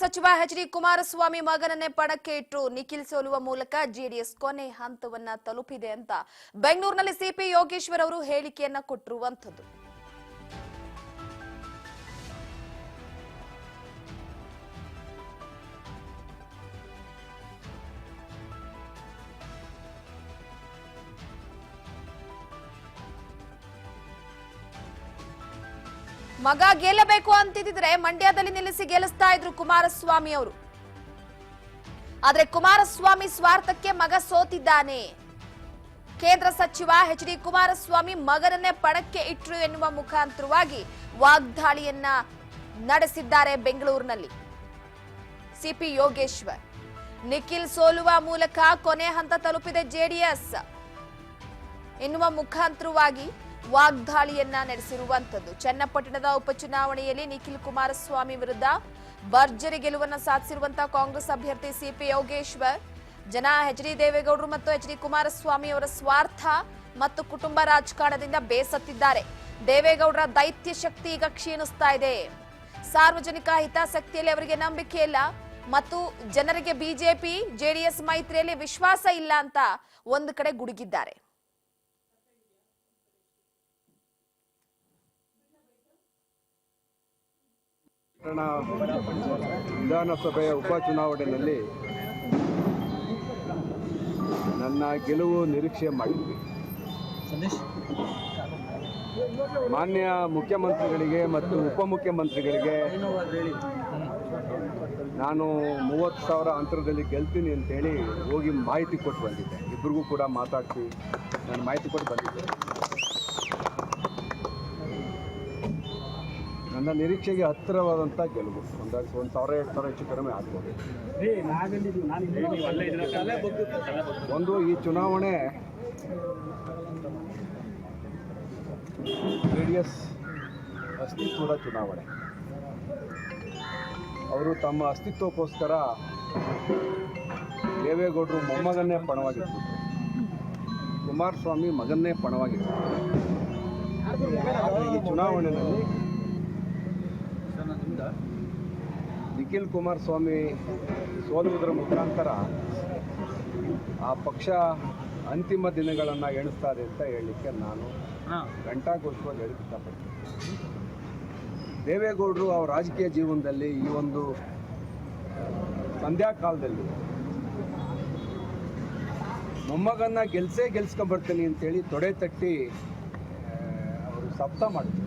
ಸಚಿವ ಎಚ್.ಡಿ. ಕುಮಾರಸ್ವಾಮಿ ಮಗನನ್ನೇ ಪಣಕ್ಕೆ ಇಟ್ಟು ನಿಖಿಲ್ ಸೋಲುವ ಮೂಲಕ ಜೆಡಿಎಸ್ ಕೊನೆ ಹಂತವನ್ನ ತಲುಪಿದೆ ಅಂತ ಬೆಂಗಳೂರಿನಲ್ಲಿ ಸಿಪಿ ಯೋಗೇಶ್ವರ್ ಅವರು ಹೇಳಿಕೆಯನ್ನ ಕೊಟ್ಟಿರುವಂತದ್ದು. ಮಗ ಗೆಲ್ಲಬೇಕು ಅಂತಿದ್ರೆ ಮಂಡ್ಯದಲ್ಲಿ ನಿಲ್ಲಿಸಿ ಗೆಲ್ಲಿಸ್ತಾ ಇದ್ರು ಕುಮಾರಸ್ವಾಮಿ ಅವರು. ಆದ್ರೆ ಕುಮಾರಸ್ವಾಮಿ ಸ್ವಾರ್ಥಕ್ಕೆ ಮಗ ಸೋತಿದ್ದಾನೆ. ಕೇಂದ್ರ ಸಚಿವ ಎಚ್.ಡಿ. ಕುಮಾರಸ್ವಾಮಿ ಮಗನನ್ನೇ ಪಣಕ್ಕೆ ಇಟ್ರು ಎನ್ನುವ ಮುಖಾಂತರವಾಗಿ ವಾಗ್ದಾಳಿಯನ್ನ ನಡೆಸಿದ್ದಾರೆ ಬೆಂಗಳೂರಿನಲ್ಲಿ ಸಿಪಿ ಯೋಗೇಶ್ವರ್. ನಿಖಿಲ್ ಸೋಲುವ ಮೂಲಕ ಕೊನೆ ಹಂತ ತಲುಪಿದೆ ಜೆಡಿಎಸ್ ಎನ್ನುವ ಮುಖಾಂತರವಾಗಿ ವಾಗ್ದಾಳಿಯನ್ನ ನಡೆಸಿರುವಂತದ್ದು. ಚನ್ನಪಟ್ಟಣದ ಉಪಚುನಾವಣೆಯಲ್ಲಿ ನಿಖಿಲ್ ಕುಮಾರಸ್ವಾಮಿ ವಿರುದ್ಧ ಭರ್ಜರಿ ಗೆಲುವನ್ನು ಸಾಧಿಸಿರುವಂತಹ ಕಾಂಗ್ರೆಸ್ ಅಭ್ಯರ್ಥಿ ಸಿಪಿ ಯೋಗೇಶ್ವರ್ ಜನ ಎಚ್.ಡಿ. ದೇವೇಗೌಡರು ಮತ್ತು ಎಚ್.ಡಿ. ಕುಮಾರಸ್ವಾಮಿ ಅವರ ಸ್ವಾರ್ಥ ಮತ್ತು ಕುಟುಂಬ ರಾಜಕಾರಣದಿಂದ ಬೇಸತ್ತಿದ್ದಾರೆ. ದೇವೇಗೌಡರ ದೈತ್ಯ ಶಕ್ತಿ ಈಗ ಕ್ಷೀಣಿಸ್ತಾ ಇದೆ. ಸಾರ್ವಜನಿಕ ಹಿತಾಸಕ್ತಿಯಲ್ಲಿ ಅವರಿಗೆ ನಂಬಿಕೆ ಇಲ್ಲ ಮತ್ತು ಜನರಿಗೆ ಬಿಜೆಪಿ ಜೆಡಿಎಸ್ ಮೈತ್ರಿಯಲ್ಲಿ ವಿಶ್ವಾಸ ಇಲ್ಲ ಅಂತ ಒಂದು ಕಡೆ ಗುಡುಗಿದ್ದಾರೆ. ವಿಧಾನಸಭೆಯ ಉಪಚುನಾವಣೆಯಲ್ಲಿ ನನ್ನ ಗೆಲುವು ನಿರೀಕ್ಷೆ ಮಾಡಿದ್ವಿ. ಮಾನ್ಯ ಮುಖ್ಯಮಂತ್ರಿಗಳಿಗೆ ಮತ್ತು ಉಪಮುಖ್ಯಮಂತ್ರಿಗಳಿಗೆ ನಾನು 30,000 ಅಂತರದಲ್ಲಿ ಗೆಲ್ತೀನಿ ಅಂತೇಳಿ ಹೋಗಿ ಮಾಹಿತಿ ಕೊಟ್ಟು ಬಂದಿದ್ದೆ. ಇಬ್ಬರಿಗೂ ಕೂಡ ಮಾತಾಡ್ತಿ ನಾನು ಮಾಹಿತಿ ಕೊಟ್ಟು ಬಂದಿದ್ದೆ. ನನ್ನ ನಿರೀಕ್ಷೆಗೆ ಹತ್ತಿರವಾದಂಥ ಗೆಲುವು. 1,000-2,000 ಹೆಚ್ಚು ಕಡಿಮೆ ಆಗ್ಬೋದು. ಒಂದು, ಈ ಚುನಾವಣೆ ಜೆಡಿಎಸ್ ಅಸ್ತಿತ್ವದ ಚುನಾವಣೆ. ಅವರು ತಮ್ಮ ಅಸ್ತಿತ್ವಕ್ಕೋಸ್ಕರ ದೇವೇಗೌಡರು ಮೊಮ್ಮಗನ್ನೇ ಪಣವಾಗಿತ್ತು, ಕುಮಾರಸ್ವಾಮಿ ಮಗನ್ನೇ ಪಣವಾಗಿತ್ತು. ಈ ಚುನಾವಣೆಯಲ್ಲಿ ನಿಖಿಲ್ ಕುಮಾರಸ್ವಾಮಿ ಸೋಲುವುದರ ಮುಖಾಂತರ ಆ ಪಕ್ಷ ಅಂತಿಮ ದಿನಗಳನ್ನು ಎಣಿಸ್ತಾರೆ ಅಂತ ಹೇಳಲಿಕ್ಕೆ ನಾನು ಘಂಟಾಘೋಷವಾಗಿ ಹೇಳಕ್ಕೆ ಇಷ್ಟಪಡ್ತೀನಿ. ದೇವೇಗೌಡರು ಅವರ ರಾಜಕೀಯ ಜೀವನದಲ್ಲಿ ಈ ಒಂದು ಸಂಧ್ಯಾಕಾಲದಲ್ಲಿ ಮೊಮ್ಮಗನ್ನ ಗೆಲ್ಸ್ಕೊಂಬರ್ತೀನಿ ಅಂತೇಳಿ ತೊಡೆ ತಟ್ಟಿ ಅವರು ಸಪ್ತ ಮಾಡ್ತಾರೆ.